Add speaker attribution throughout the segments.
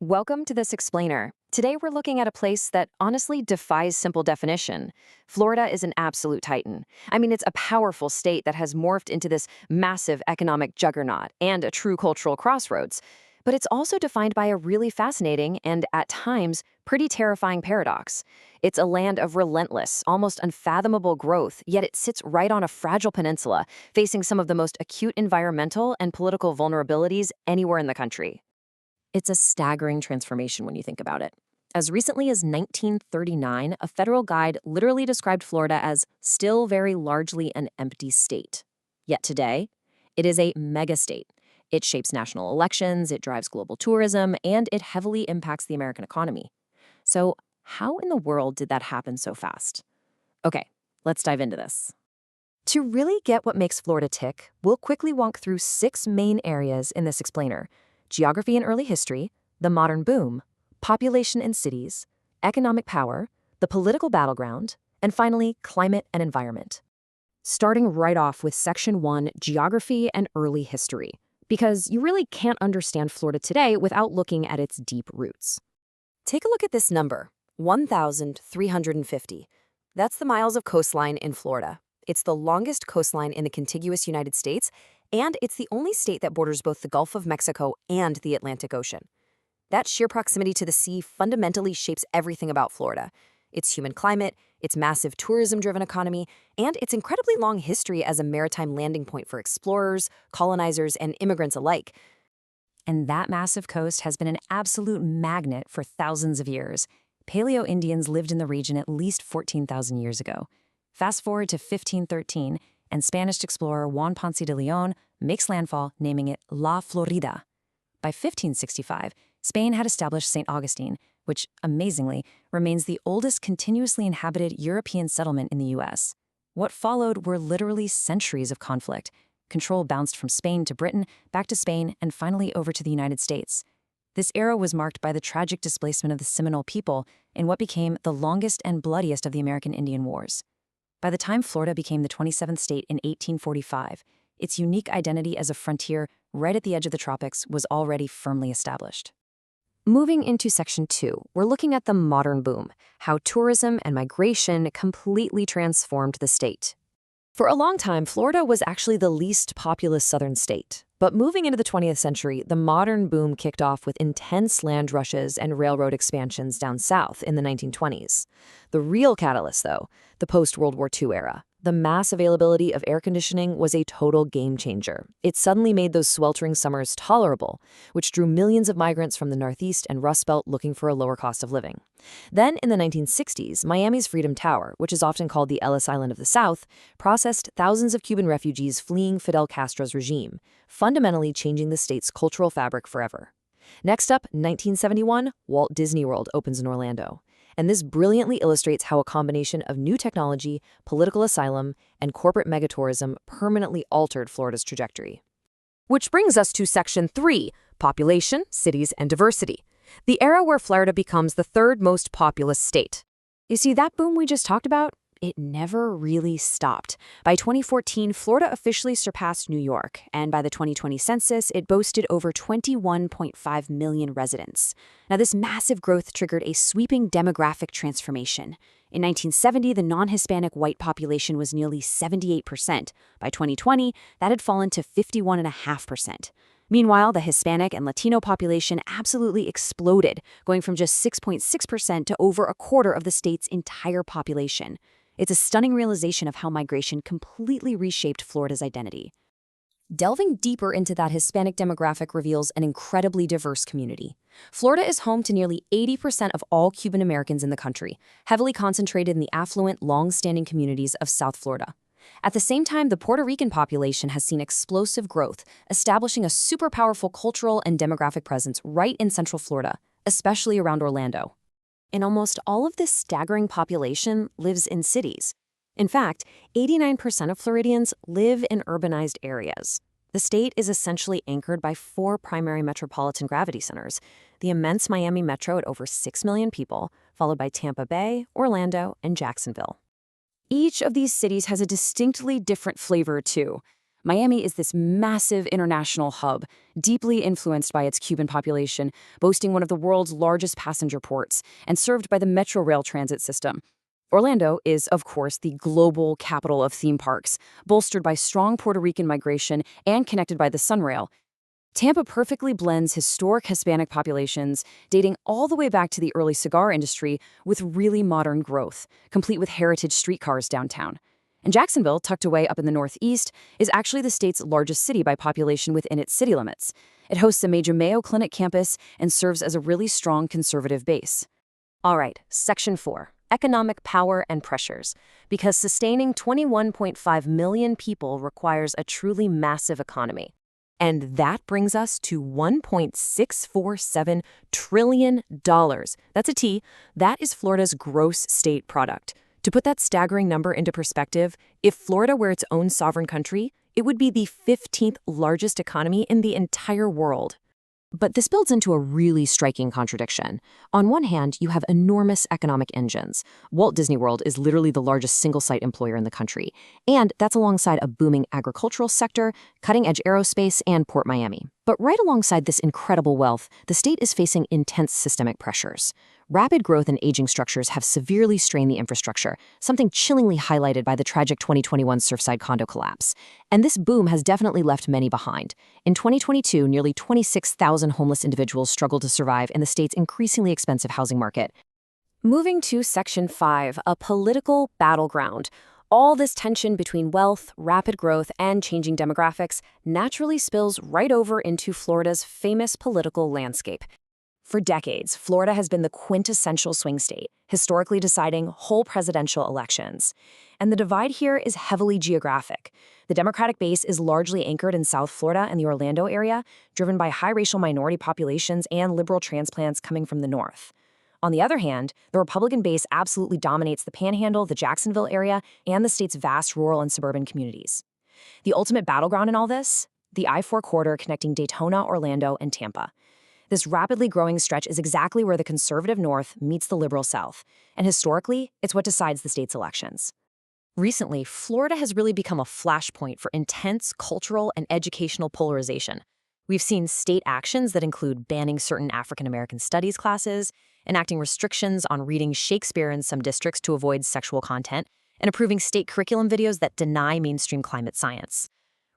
Speaker 1: Welcome to This Explainer. Today we're looking at a place that honestly defies simple definition. Florida is an absolute titan. It's a powerful state that has morphed into this massive economic juggernaut and a true cultural crossroads. But it's also defined by a really fascinating and, at times, pretty terrifying paradox. It's a land of relentless, almost unfathomable growth, yet it sits right on a fragile peninsula, facing some of the most acute environmental and political vulnerabilities anywhere in the country. It's a staggering transformation when you think about it. As recently as 1939, a federal guide literally described Florida as still very largely an empty state. Yet today, it is a megastate. It shapes national elections, it drives global tourism, and it heavily impacts the American economy. So, how in the world did that happen so fast? Okay, let's dive into this. To really get what makes Florida tick, we'll quickly walk through 6 main areas in this explainer: geography and early history, the modern boom, population and cities, economic power, the political battleground, and finally, climate and environment. Starting right off with Section 1, Geography and Early History, because you really can't understand Florida today without looking at its deep roots. Take a look at this number, 1,350. That's the miles of coastline in Florida. It's the longest coastline in the contiguous United States, and it's the only state that borders both the Gulf of Mexico and the Atlantic Ocean. That sheer proximity to the sea fundamentally shapes everything about Florida: its humid climate, its massive tourism-driven economy, and its incredibly long history as a maritime landing point for explorers, colonizers, and immigrants alike. And that massive coast has been an absolute magnet for thousands of years. Paleo-Indians lived in the region at least 14,000 years ago. Fast forward to 1513, and Spanish explorer Juan Ponce de Leon makes landfall, naming it La Florida. By 1565, Spain had established St. Augustine, which, amazingly, remains the oldest continuously inhabited European settlement in the U.S. What followed were literally centuries of conflict. Control bounced from Spain to Britain, back to Spain, and finally over to the United States. This era was marked by the tragic displacement of the Seminole people in what became the longest and bloodiest of the American Indian Wars. By the time Florida became the 27th state in 1845, its unique identity as a frontier right at the edge of the tropics was already firmly established. Moving into Section 2, we're looking at the modern boom, how tourism and migration completely transformed the state. For a long time, Florida was actually the least populous southern state. But moving into the 20th century, the modern boom kicked off with intense land rushes and railroad expansions down south in the 1920s. The real catalyst, though, the post-World War II era. The mass availability of air conditioning was a total game changer. It suddenly made those sweltering summers tolerable, which drew millions of migrants from the Northeast and Rust Belt looking for a lower cost of living. Then, in the 1960s, Miami's Freedom Tower, which is often called the Ellis Island of the South, processed thousands of Cuban refugees fleeing Fidel Castro's regime, fundamentally changing the state's cultural fabric forever. Next up, 1971, Walt Disney World opens in Orlando. And this brilliantly illustrates how a combination of new technology, political asylum, and corporate megatourism permanently altered Florida's trajectory. Which brings us to Section 3, Population, Cities, and Diversity, the era where Florida becomes the third most populous state. You see, that boom we just talked about? It never really stopped. By 2014, Florida officially surpassed New York, and by the 2020 census, it boasted over 21.5 million residents. Now, this massive growth triggered a sweeping demographic transformation. In 1970, the non-Hispanic white population was nearly 78%. By 2020, that had fallen to 51.5%. Meanwhile, the Hispanic and Latino population absolutely exploded, going from just 6.6% to over a quarter of the state's entire population. It's a stunning realization of how migration completely reshaped Florida's identity. Delving deeper into that Hispanic demographic reveals an incredibly diverse community. Florida is home to nearly 80% of all Cuban Americans in the country, heavily concentrated in the affluent, long-standing communities of South Florida. At the same time, the Puerto Rican population has seen explosive growth, establishing a super powerful cultural and demographic presence right in Central Florida, especially around Orlando. And almost all of this staggering population lives in cities. In fact, 89% of Floridians live in urbanized areas. The state is essentially anchored by 4 primary metropolitan gravity centers: the immense Miami metro at over 6 million people, followed by Tampa Bay, Orlando, and Jacksonville. Each of these cities has a distinctly different flavor, too. Miami is this massive international hub, deeply influenced by its Cuban population, boasting one of the world's largest passenger ports, and served by the Metro Rail transit system. Orlando is, of course, the global capital of theme parks, bolstered by strong Puerto Rican migration and connected by the Sunrail. Tampa perfectly blends historic Hispanic populations, dating all the way back to the early cigar industry, with really modern growth, complete with heritage streetcars downtown. And Jacksonville, tucked away up in the northeast, is actually the state's largest city by population within its city limits. It hosts a major Mayo Clinic campus and serves as a really strong conservative base. All right, Section 4. Economic power and pressures. Because sustaining 21.5 million people requires a truly massive economy. And that brings us to $1.647 trillion. That's a T. That is Florida's gross state product. To put that staggering number into perspective, if Florida were its own sovereign country, it would be the 15th largest economy in the entire world. But this builds into a really striking contradiction. On one hand, you have enormous economic engines. Walt Disney World is literally the largest single-site employer in the country. And that's alongside a booming agricultural sector, cutting-edge aerospace, and Port Miami. But right alongside this incredible wealth, the state is facing intense systemic pressures. Rapid growth and aging structures have severely strained the infrastructure, something chillingly highlighted by the tragic 2021 Surfside condo collapse. And this boom has definitely left many behind. In 2022, nearly 26,000 homeless individuals struggled to survive in the state's increasingly expensive housing market. Moving to Section 5, a political battleground. All this tension between wealth, rapid growth, and changing demographics naturally spills right over into Florida's famous political landscape. For decades, Florida has been the quintessential swing state, historically deciding whole presidential elections. And the divide here is heavily geographic. The Democratic base is largely anchored in South Florida and the Orlando area, driven by high racial minority populations and liberal transplants coming from the north. On the other hand, the Republican base absolutely dominates the Panhandle, the Jacksonville area, and the state's vast rural and suburban communities. The ultimate battleground in all this? The I-4 corridor connecting Daytona, Orlando, and Tampa. This rapidly growing stretch is exactly where the conservative North meets the liberal South, and historically, it's what decides the state's elections. Recently, Florida has really become a flashpoint for intense cultural and educational polarization. We've seen state actions that include banning certain African American studies classes, enacting restrictions on reading Shakespeare in some districts to avoid sexual content, and approving state curriculum videos that deny mainstream climate science.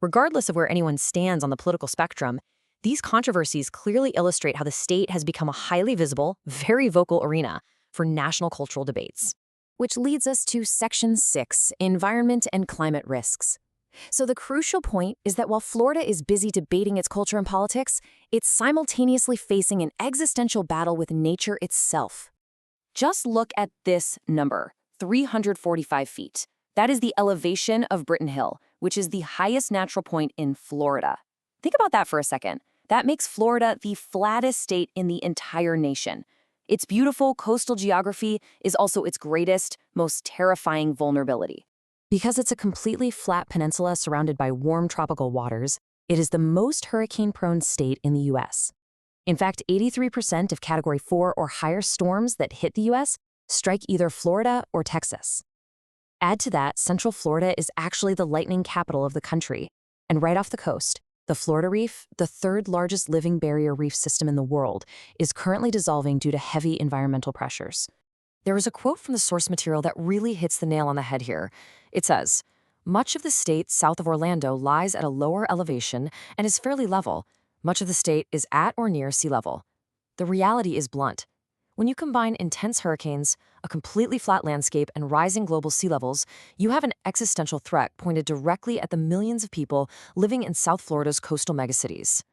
Speaker 1: Regardless of where anyone stands on the political spectrum, these controversies clearly illustrate how the state has become a highly visible, very vocal arena for national cultural debates. Which leads us to Section 6, Environment and Climate Risks. So the crucial point is that while Florida is busy debating its culture and politics, it's simultaneously facing an existential battle with nature itself. Just look at this number, 345 feet. That is the elevation of Britton Hill, which is the highest natural point in Florida. Think about that for a second. That makes Florida the flattest state in the entire nation. Its beautiful coastal geography is also its greatest, most terrifying vulnerability. Because it's a completely flat peninsula surrounded by warm tropical waters, it is the most hurricane-prone state in the U.S. In fact, 83% of Category 4 or higher storms that hit the U.S. strike either Florida or Texas. Add to that, Central Florida is actually the lightning capital of the country, and right off the coast, the Florida Reef, the third largest living barrier reef system in the world, is currently dissolving due to heavy environmental pressures. There is a quote from the source material that really hits the nail on the head here. It says, "Much of the state south of Orlando lies at a lower elevation and is fairly level. Much of the state is at or near sea level. The reality is blunt. When you combine intense hurricanes, a completely flat landscape, and rising global sea levels, you have an existential threat pointed directly at the millions of people living in South Florida's coastal megacities."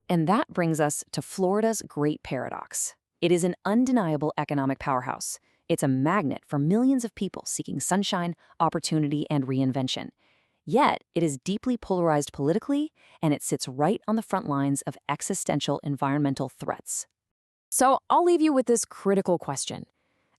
Speaker 1: And that brings us to Florida's great paradox. It is an undeniable economic powerhouse. It's a magnet for millions of people seeking sunshine, opportunity, and reinvention. Yet, it is deeply polarized politically, and it sits right on the front lines of existential environmental threats. So I'll leave you with this critical question.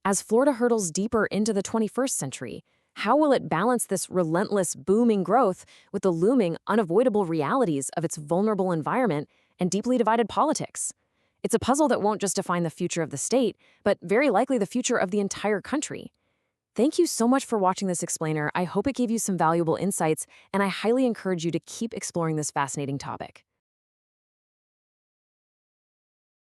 Speaker 1: As Florida hurdles deeper into the 21st century, how will it balance this relentless, booming growth with the looming, unavoidable realities of its vulnerable environment and deeply divided politics? It's a puzzle that won't just define the future of the state, but very likely the future of the entire country. Thank you so much for watching this explainer. I hope it gave you some valuable insights, and I highly encourage you to keep exploring this fascinating topic.